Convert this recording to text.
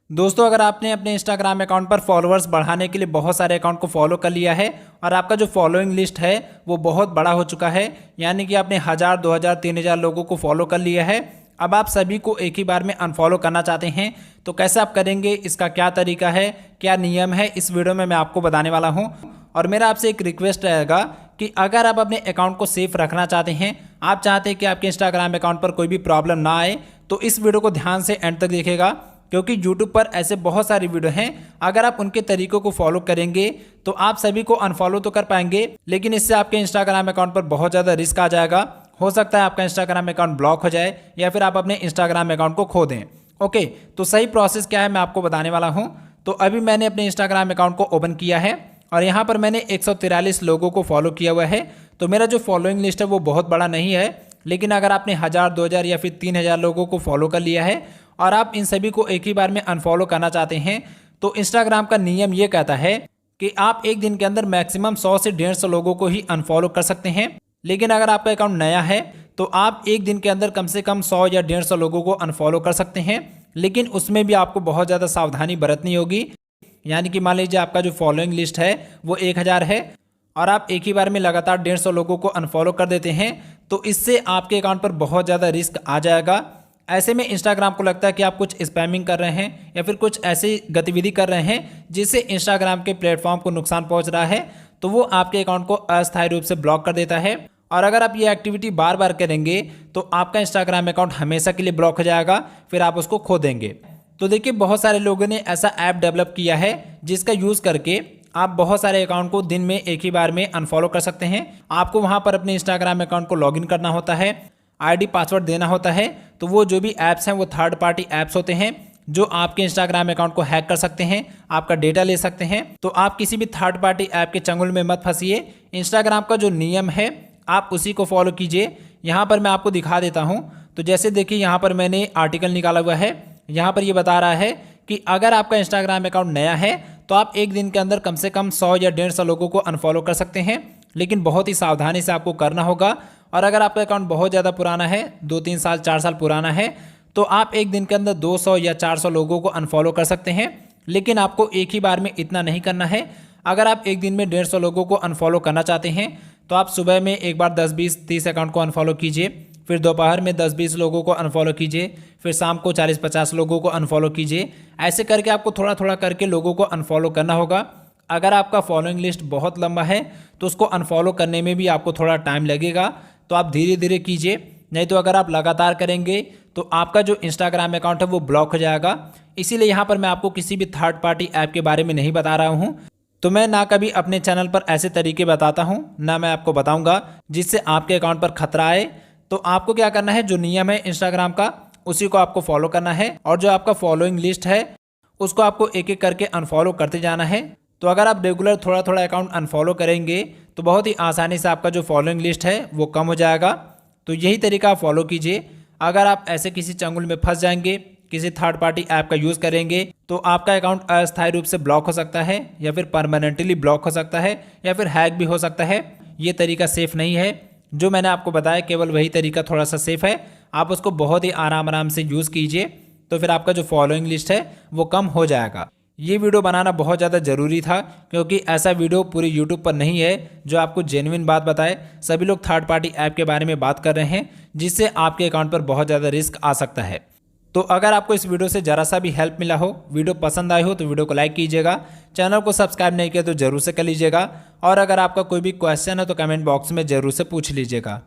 दोस्तों, अगर आपने अपने इंस्टाग्राम अकाउंट पर फॉलोअर्स बढ़ाने के लिए बहुत सारे अकाउंट को फॉलो कर लिया है और आपका जो फॉलोइंग लिस्ट है वो बहुत बड़ा हो चुका है, यानी कि आपने 1000, 2000, 3000 लोगों को फॉलो कर लिया है, अब आप सभी को एक ही बार में अनफॉलो करना चाहते हैं, तो कैसे आप करेंगे, इसका क्या तरीका है, क्या नियम है, इस वीडियो में मैं आपको बताने वाला हूँ। और मेरा आपसे एक रिक्वेस्ट रहेगा कि अगर आप अपने अकाउंट को सेफ रखना चाहते हैं, आप चाहते हैं कि आपके इंस्टाग्राम अकाउंट पर कोई भी प्रॉब्लम ना आए, तो इस वीडियो को ध्यान से एंड तक देखिएगा, क्योंकि YouTube पर ऐसे बहुत सारी वीडियो हैं, अगर आप उनके तरीकों को फॉलो करेंगे तो आप सभी को अनफॉलो तो कर पाएंगे, लेकिन इससे आपके इंस्टाग्राम अकाउंट पर बहुत ज़्यादा रिस्क आ जाएगा। हो सकता है आपका इंस्टाग्राम अकाउंट ब्लॉक हो जाए या फिर आप अपने इंस्टाग्राम अकाउंट को खो दें। ओके, तो सही प्रोसेस क्या है मैं आपको बताने वाला हूँ। तो अभी मैंने अपने इंस्टाग्राम अकाउंट को ओपन किया है और यहाँ पर मैंने 143 लोगों को फॉलो किया हुआ है। तो मेरा जो फॉलोइंग लिस्ट है वो बहुत बड़ा नहीं है, लेकिन अगर आपने 1000, 2000 या फिर 3000 लोगों को फॉलो कर लिया है और आप इन सभी को एक ही बार में अनफॉलो करना चाहते हैं, तो इंस्टाग्राम का नियम ये कहता है कि आप एक दिन के अंदर मैक्सिमम 100 से 150 लोगों को ही अनफॉलो कर सकते हैं। लेकिन अगर आपका अकाउंट नया है तो आप एक दिन के अंदर कम से कम 100 या 150 लोगों को अनफॉलो कर सकते हैं, लेकिन उसमें भी आपको बहुत ज़्यादा सावधानी बरतनी होगी। यानी कि मान लीजिए आपका जो फॉलोइंग लिस्ट है वो 1000 है और आप एक ही बार में लगातार 150 लोगों को अनफॉलो कर देते हैं, तो इससे आपके अकाउंट पर बहुत ज़्यादा रिस्क आ जाएगा। ऐसे में इंस्टाग्राम को लगता है कि आप कुछ स्पैमिंग कर रहे हैं या फिर कुछ ऐसी गतिविधि कर रहे हैं जिससे इंस्टाग्राम के प्लेटफॉर्म को नुकसान पहुंच रहा है, तो वो आपके अकाउंट को अस्थायी रूप से ब्लॉक कर देता है। और अगर आप ये एक्टिविटी बार बार करेंगे तो आपका इंस्टाग्राम अकाउंट हमेशा के लिए ब्लॉक हो जाएगा, फिर आप उसको खो देंगे। तो देखिए, बहुत सारे लोगों ने ऐसा ऐप डेवलप किया है जिसका यूज़ करके आप बहुत सारे अकाउंट को दिन में एक ही बार में अनफॉलो कर सकते हैं। आपको वहाँ पर अपने इंस्टाग्राम अकाउंट को लॉगिन करना होता है, आईडी पासवर्ड देना होता है, तो वो जो भी ऐप्स हैं वो थर्ड पार्टी ऐप्स होते हैं जो आपके इंस्टाग्राम अकाउंट को हैक कर सकते हैं, आपका डेटा ले सकते हैं। तो आप किसी भी थर्ड पार्टी ऐप के चंगुल में मत फंसिए। इंस्टाग्राम का जो नियम है आप उसी को फॉलो कीजिए। यहाँ पर मैं आपको दिखा देता हूँ। तो जैसे देखिए, यहाँ पर मैंने आर्टिकल निकाला हुआ है, यहाँ पर ये बता रहा है कि अगर आपका इंस्टाग्राम अकाउंट नया है तो आप एक दिन के अंदर कम से कम 100 या 150 लोगों को अनफॉलो कर सकते हैं, लेकिन बहुत ही सावधानी से आपको करना होगा। और अगर आपका अकाउंट बहुत ज़्यादा पुराना है, 2-3 साल 4 साल पुराना है, तो आप एक दिन के अंदर 200 या 400 लोगों को अनफॉलो कर सकते हैं, लेकिन आपको एक ही बार में इतना नहीं करना है। अगर आप एक दिन में 150 लोगों को अनफॉलो करना चाहते हैं तो आप सुबह में एक बार 10, 20, 30 अकाउंट को अनफॉलो कीजिए, फिर दोपहर में 10, 20 लोगों को अनफॉलो कीजिए, फिर शाम को 40, 50 लोगों को अनफॉलो कीजिए। ऐसे करके आपको थोड़ा थोड़ा करके लोगों को अनफॉलो करना होगा। अगर आपका फॉलोइंग लिस्ट बहुत लंबा है तो उसको अनफॉलो करने में भी आपको थोड़ा टाइम लगेगा, तो आप धीरे धीरे कीजिए। नहीं तो अगर आप लगातार करेंगे तो आपका जो इंस्टाग्राम अकाउंट है वो ब्लॉक हो जाएगा। इसीलिए यहाँ पर मैं आपको किसी भी थर्ड पार्टी ऐप के बारे में नहीं बता रहा हूँ। तो मैं ना कभी अपने चैनल पर ऐसे तरीके बताता हूँ, ना मैं आपको बताऊँगा जिससे आपके अकाउंट पर खतरा आए। तो आपको क्या करना है, जो नियम है इंस्टाग्राम का उसी को आपको फॉलो करना है, और जो आपका फॉलोइंग लिस्ट है उसको आपको एक एक करके अनफॉलो करते जाना है। तो अगर आप रेगुलर थोड़ा थोड़ा अकाउंट अनफॉलो करेंगे तो बहुत ही आसानी से आपका जो फॉलोइंग लिस्ट है वो कम हो जाएगा। तो यही तरीका आप फॉलो कीजिए। अगर आप ऐसे किसी चंगुल में फंस जाएंगे, किसी थर्ड पार्टी ऐप का यूज़ करेंगे, तो आपका अकाउंट अस्थायी रूप से ब्लॉक हो सकता है या फिर परमानेंटली ब्लॉक हो सकता है या फिर हैक भी हो सकता है। ये तरीका सेफ़ नहीं है। जो मैंने आपको बताया केवल वही तरीका थोड़ा सा सेफ़ है। आप उसको बहुत ही आराम से यूज़ कीजिए, तो फिर आपका जो फॉलोइंग लिस्ट है वो कम हो जाएगा। ये वीडियो बनाना बहुत ज़्यादा ज़रूरी था, क्योंकि ऐसा वीडियो पूरी यूट्यूब पर नहीं है जो आपको जेन्युइन बात बताए। सभी लोग थर्ड पार्टी ऐप के बारे में बात कर रहे हैं, जिससे आपके अकाउंट पर बहुत ज़्यादा रिस्क आ सकता है। तो अगर आपको इस वीडियो से ज़रा सा भी हेल्प मिला हो, वीडियो पसंद आई हो, तो वीडियो को लाइक कीजिएगा। चैनल को सब्सक्राइब नहीं किया तो ज़रूर से कर लीजिएगा। और अगर आपका कोई भी क्वेश्चन है तो कमेंट बॉक्स में ज़रूर से पूछ लीजिएगा।